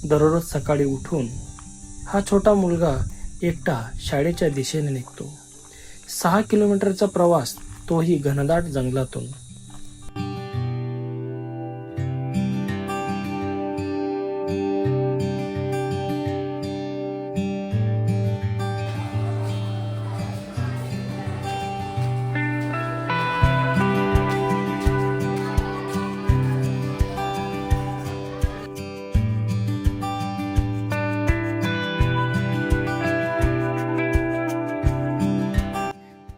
दररोज सकाळी उठून हा छोटा मुलगा एकटा शाळेच्या दिशेने निघतो. 6 किलोमीटरचा प्रवास, तोही घनदाट जंगलातून.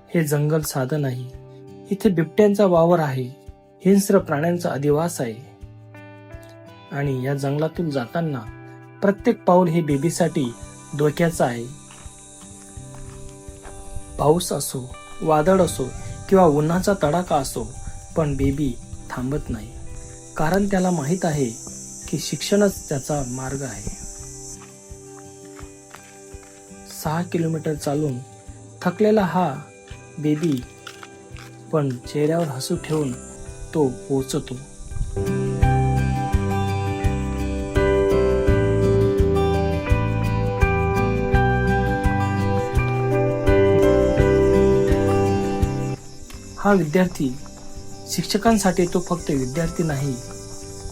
हे जंगल साधं नाही. इथे बिबट्यांचा वावर आहे, हिंस्र प्राण्यांचा अधिवास आहे. आणि या जंगलातून जाताना प्रत्येक पाऊल हे बेबीसाठी धोक्याचं आहे. पाऊस असो, वादळ असो किंवा उन्हाचा तडाखा असो, पण बेबी थांबत नाही. कारण त्याला माहित आहे की शिक्षणच त्याचा मार्ग आहे. 6 किलोमीटर चालून थकलेला हा बेबी पण चेहऱ्यावर हसू ठेवून तो पोहोचतो. हा विद्यार्थी, शिक्षकांसाठी तो फक्त विद्यार्थी नाही,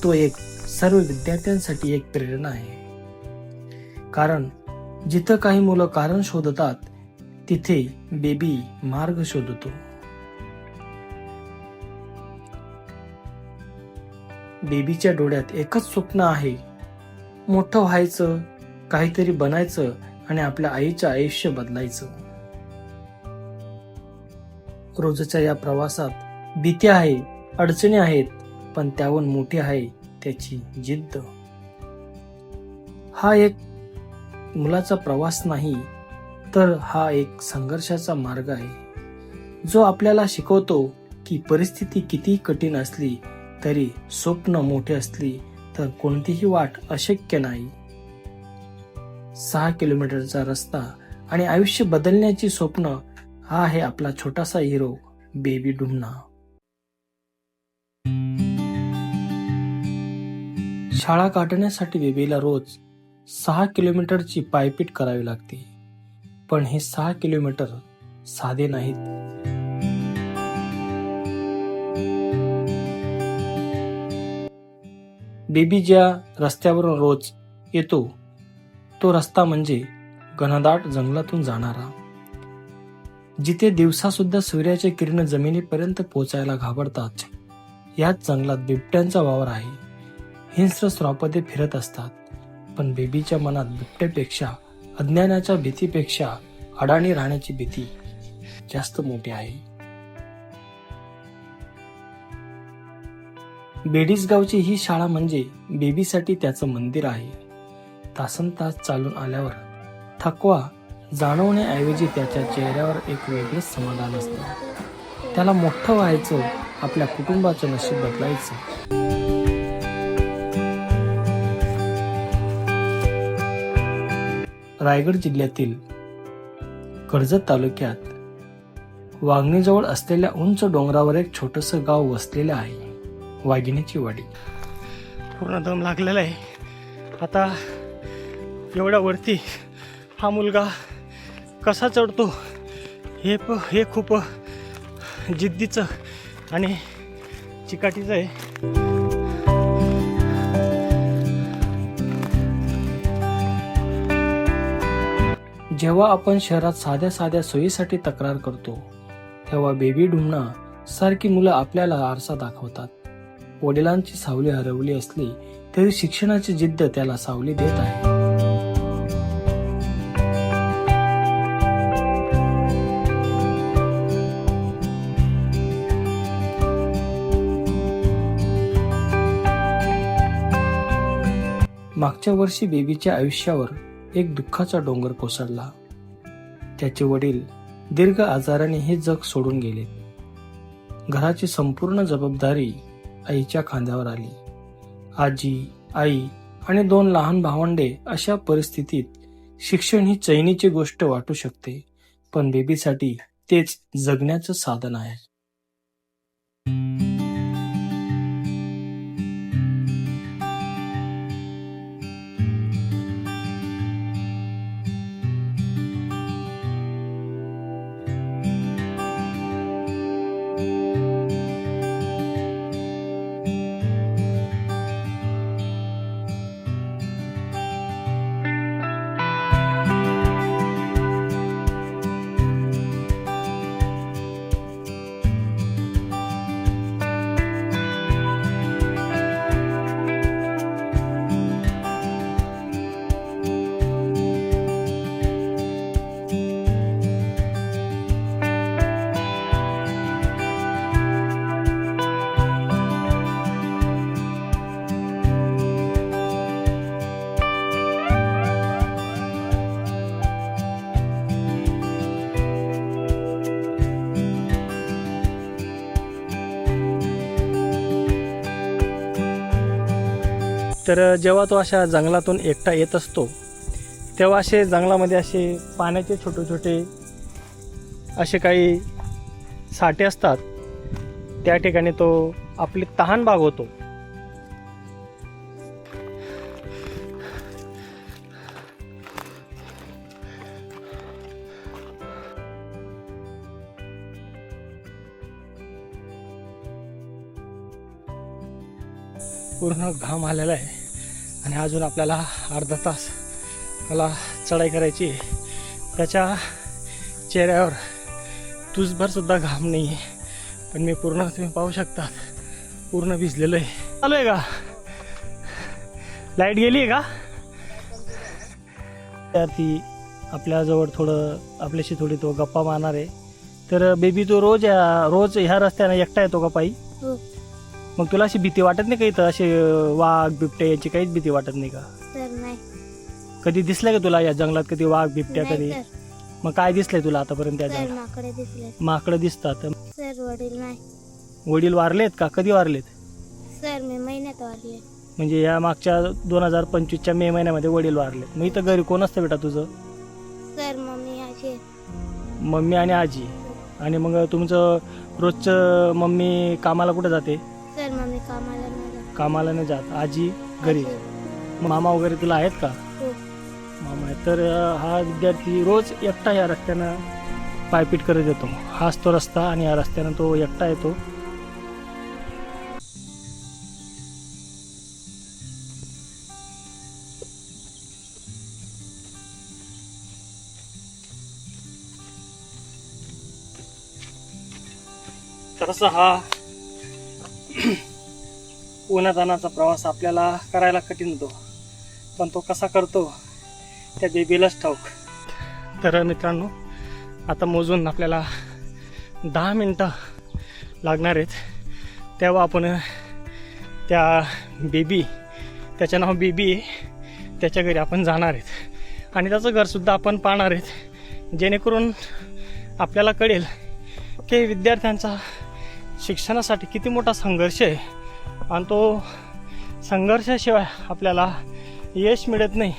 तो एक सर्व विद्यार्थ्यांसाठी एक प्रेरणा आहे. कारण जिथं काही मुलं कारण शोधतात, तिथे बेबी मार्ग शोधतो. बेबीच्या डोळ्यात एकच स्वप्न आहे, मोठं व्हायचं, काहीतरी बनायचं आणि आपल्या आईचं आयुष्य बदलायचं. रोजच्या या प्रवासात भीती आहे, अडचणी आहेत, पण त्याहून मोठी आहे त्याची जिद्द. हा एक मुलाचा प्रवास नाही, तर हा एक संघर्षाचा मार्ग आहे, जो आपल्याला शिकवतो की परिस्थिती किती कठीण असली तरी स्वप्न मोठे असली तर कोणतीही वाट अशक्य नाही. 6 किलोमीटरचा रस्ता आणि आयुष्य बदलण्याची स्वप्न, हा आहे आपला छोटासा हिरो बेबी डुमना. शाळा गाठण्यासाठी बेबीला रोज 6 किलोमीटरची पायपीट करावी लागते. पण हे 6 किलोमीटर साधे नाहीत. बेबी ज्या रस्त्यावरून रोज येतो, तो रस्ता म्हणजे घनदाट जंगलातून जाणारा, जिथे दिवसा सुद्धा सूर्याचे किरण जमिनीपर्यंत पोहोचायला घाबरतात. याच जंगलात बिबट्यांचा वावर आहे. हिंस्र श्वापदे फिरत असतात. पण बेबीच्या मनात बिबट्यापेक्षा, अज्ञानाच्या भीतीपेक्षा अडाणी राहण्याची भीती जास्त मोठी आहे. बेडीसगावची ही शाळा म्हणजे बेबीसाठी त्याचं मंदिर आहे. तासनतास चालून आल्यावर थकवा जाणवण्याऐवजी त्याच्या चेहऱ्यावर एक वेगळंच समाधान असतं. त्याला मोठं व्हायचं, आपल्या कुटुंबाचं नशीब बदलायचं. रायगड जिल्ह्यातील कर्जत तालुक्यात वाघणीजवळ असलेल्या उंच डोंगरावर एक छोटंसं गाव वसलेलं आहे, वाघिणीची वाडी. पूर्ण दम लागलेला आहे. आता एवढ्या वरती हा मुलगा कसा चढतो हे खूप जिद्दीचं आणि चिकाटीचं आहे. जेव्हा आपण शहरात साध्या साध्या सोयीसाठी तक्रार करतो, तेव्हा बेबी डुमना सारखी मुलं आपल्याला आरसा दाखवतात. वडिलांची सावली हरवली असली तरी शिक्षणाची जिद्द त्याला सावली देत आहे. मागच्या वर्षी बेबीच्या आयुष्यावर एक दुःखाचा डोंगर कोसळला. त्याचे वडील दीर्घ आजाराने हे जग सोडून गेले. घराची संपूर्ण जबाबदारी आईच्या खांद्यावर आली. आजी, आई आणि 2 लहान भावंडे अशा परिस्थितीत शिक्षण ही चैनीची गोष्ट वाटू शकते, पण बेबीसाठी तेच जगण्याचं साधन आहे. तर जेव्हा तो अशा जंगलातून एकटा येत असतो तेव्हा असे जंगलामध्ये असे पाण्याचे छोटे छोटे असे काही साठे असतात. त्या ठिकाणी तो आपली तहान भागवतो. पूर्ण घाम आलेला आहे आणि अजून आपल्याला अर्धा तास मला चढाई करायची आहे. त्याच्या चेहऱ्यावर तुझभर सुद्धा घाम नाही आहे, पण मी पूर्ण, तुम्ही पाहू शकता, पूर्ण भिजलेलो आहे. चालू आहे का? लाईट गेली आहे का? तर ती आपल्याजवळ थोडं आपल्याशी थोडी तो गप्पा मारणार आहे. तर बेबी, तो रोज ह्या रस्त्याने एकटा येतो का पायी? मग तुला अशी भीती वाटत नाही का इथं असे वाघ बिबट्या याची काहीच भीती वाटत नाही का? नाही. कधी दिसलं का तुला या जंगलात कधी वाघ बिबट्या कधी? मग काय दिसलंय तुला आतापर्यंत त्या जंगलात? माकडे दिसले. माकडं दिसतात. सर वडील नाही. वडील वारलेत का? कधी वारलेत? सर मे महिन्यात वारले. म्हणजे या मागच्या 2025च्या मे महिन्यामध्ये वडील वारले. मग इथं घरी कोण असतं बेटा तुझं? सर मम्मी आजी. मम्मी आणि आजी. आणि मग तुमचं रोजचं मम्मी कामाला कुठे जाते? सर मम्मी कामाला नाही जात. कामाला नाही जात. आजी घरी. मामा वगैरे तुला आहेत का? हो. मामा आहेत. तर हा विद्यार्थी रोज एकटा या रस्त्यानं पायपीट करत येतो. हाच तो रस्ता आणि या रस्त्यानं तो एकटा येतो. तर असा हा उन्हातानाचा प्रवास आपल्याला करायला कठीण होतो, पण तो कसा करतो त्या बेबीलाच ठाऊक. तर मित्रांनो, आता मोजून आपल्याला 10 मिनटं लागणार आहेत. तेव्हा आपण त्या बेबी, त्याचं नाव बेबी आहे, त्याच्या घरी आपण जाणार आहेत आणि त्याचं घरसुद्धा आपण पाहणार आहेत, जेणेकरून आपल्याला कळेल की विद्यार्थ्यांचा शिक्षणासाठी किती मोठा संघर्ष आहे आणि तो संघर्षाशिवाय आपल्याला यश मिळत नाही.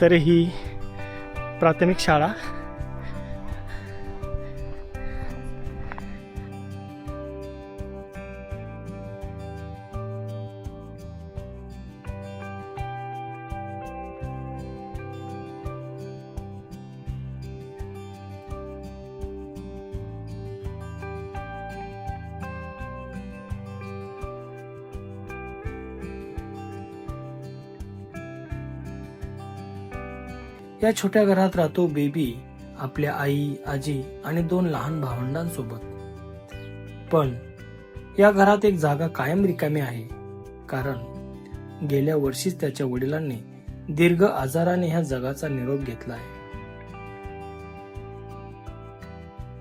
तर ही प्राथमिक शाळा. या छोट्या घरात राहतो बेबी आपल्या आई, आजी आणि 2 लहान भावंडांसोबत. पण या घरात एक जागा कायम रिकामी आहे, कारण गेल्या वर्षीच त्याच्या वडिलांनी दीर्घ आजाराने ह्या जगाचा निरोप घेतला आहे.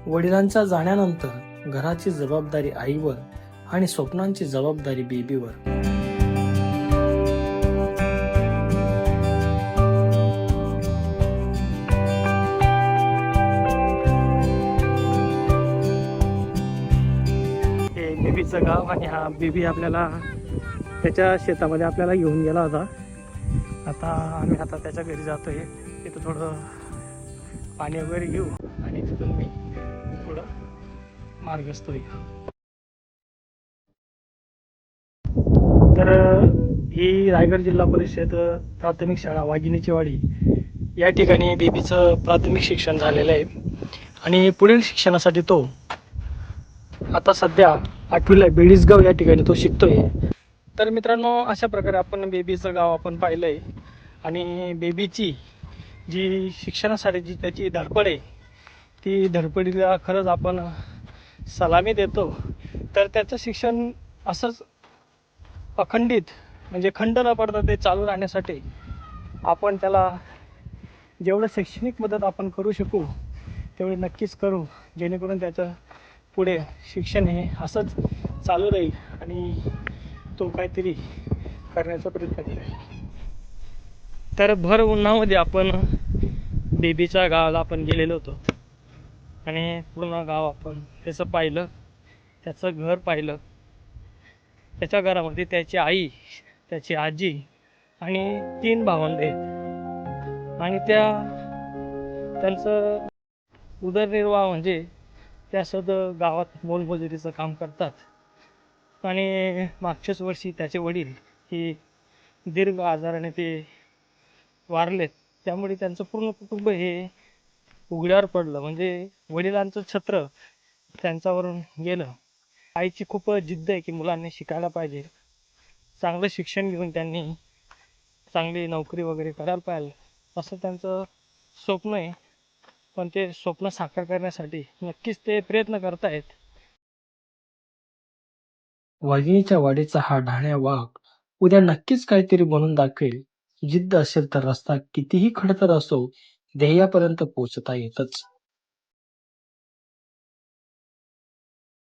वडिलांच्या जाण्यानंतर घराची जबाबदारी आईवर आणि स्वप्नांची जबाबदारी बेबीवर. बेबीचं गाव आणि हा बेबी आपल्याला त्याच्या शेतामध्ये आपल्याला घेऊन गेला होता. आम्ही त्याच्या घरी जातोय. तिथं थोडं पाणी वगैरे घेऊ आणि तिथून मी थोडं मार्गस्थ होईल. तर ही रायगड जिल्हा परिषद प्राथमिक शाळा वाघिणीची वाडी या ठिकाणी बेबीचं प्राथमिक शिक्षण झालेलं आहे आणि पुढील शिक्षणासाठी तो आता सध्या 8वीला आहे. बेडीसगाव या ठिकाणी तो शिकतोय. तर मित्रांनो, अशा प्रकारे आपण बेबीचं गाव आपण पाहिलंय आणि बेबीची जी शिक्षणासाठी जी त्याची धडपड आहे, ती धडपडीला खरंच आपण सलामी देतो. तर त्याचं शिक्षण असंच अखंडित म्हणजे खंड न पडता ते चालू राहण्यासाठी आपण त्याला जेवढं शैक्षणिक मदत आपण करू शकू तेवढी नक्कीच करू, जेणेकरून त्याचं पुढे शिक्षण हे असंच चालू राहील आणि तो काहीतरी करण्याचा प्रयत्न करेल. तर भर उन्हामध्ये आपण बेबीच्या गावाला आपण गेलेलो होतो आणि पूर्ण गाव आपण त्याचं पाहिलं, त्याचं घर पाहिलं. त्याच्या घरामध्ये त्याची आई, त्याची आजी आणि 3 भावंडे आहेत आणि त्यांचं उदरनिर्वाह म्हणजे त्या सगळं गावात मोलमजुरीचं काम करतात आणि मागच्याच वर्षी त्याचे वडील हे दीर्घ आजाराने ते वारलेत. त्यामुळे त्यांचं पूर्ण कुटुंब हे उघड्यावर पडलं. म्हणजे वडिलांचं छत्र त्यांच्यावरून गेलं. आईची खूप जिद्द आहे की मुलांनी शिकायला पाहिजे, चांगलं शिक्षण घेऊन त्यांनी चांगली नोकरी वगैरे करायला पाहिजे, असं त्यांचं स्वप्न आहे. पण ते स्वप्न साकार करण्यासाठी नक्कीच ते प्रयत्न करतायत. वाघिणीच्या वाडीचा हा ढाण्या वाघ उद्या नक्कीच काहीतरी बनून दाखवेल. जिद्द असेल तर रस्ता कितीही खडतर असो, ध्येयापर्यंत पोहोचता येतच.